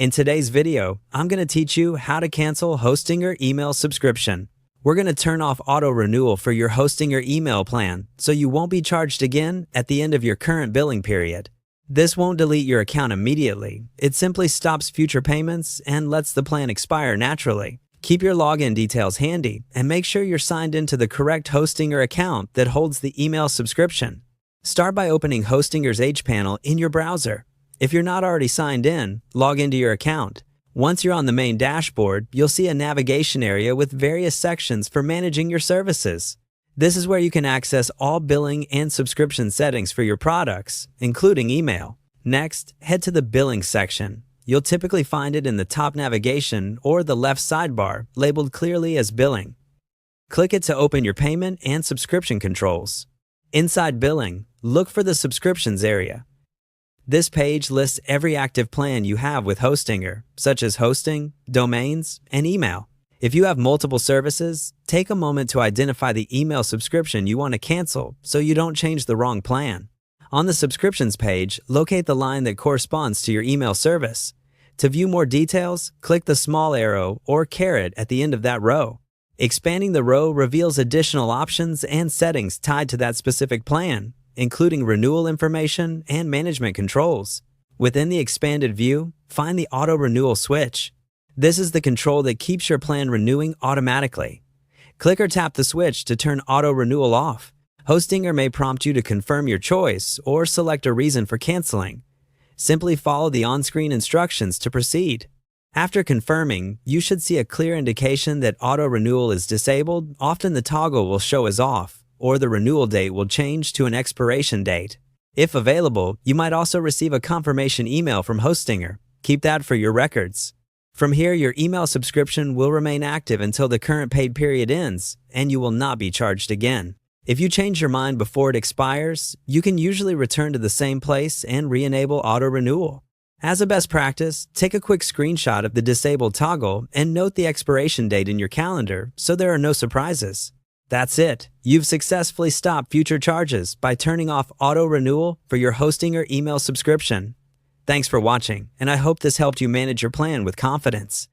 In today's video, I'm going to teach you how to cancel Hostinger email subscription. We're going to turn off auto renewal for your Hostinger email plan so you won't be charged again at the end of your current billing period. This won't delete your account immediately. It simply stops future payments and lets the plan expire naturally. Keep your login details handy and make sure you're signed into the correct Hostinger account that holds the email subscription. Start by opening Hostinger's H-Panel in your browser. If you're not already signed in, log into your account. Once you're on the main dashboard, you'll see a navigation area with various sections for managing your services. This is where you can access all billing and subscription settings for your products, including email. Next, head to the Billing section. You'll typically find it in the top navigation or the left sidebar, labeled clearly as Billing. Click it to open your payment and subscription controls. Inside Billing, look for the Subscriptions area. This page lists every active plan you have with Hostinger, such as hosting, domains, and email. If you have multiple services, take a moment to identify the email subscription you want to cancel so you don't change the wrong plan. On the Subscriptions page, locate the line that corresponds to your email service. To view more details, click the small arrow or caret at the end of that row. Expanding the row reveals additional options and settings tied to that specific plan, including renewal information and management controls. Within the expanded view, find the Auto Renewal switch. This is the control that keeps your plan renewing automatically. Click or tap the switch to turn Auto Renewal off. Hostinger may prompt you to confirm your choice or select a reason for canceling. Simply follow the on-screen instructions to proceed. After confirming, you should see a clear indication that Auto Renewal is disabled. Often the toggle will show as off, or the renewal date will change to an expiration date. If available, you might also receive a confirmation email from Hostinger. Keep that for your records. From here, your email subscription will remain active until the current paid period ends, and you will not be charged again. If you change your mind before it expires, you can usually return to the same place and re-enable auto renewal. As a best practice, take a quick screenshot of the disabled toggle and note the expiration date in your calendar so there are no surprises. That's it. You've successfully stopped future charges by turning off auto renewal for your Hostinger email subscription. Thanks for watching, and I hope this helped you manage your plan with confidence.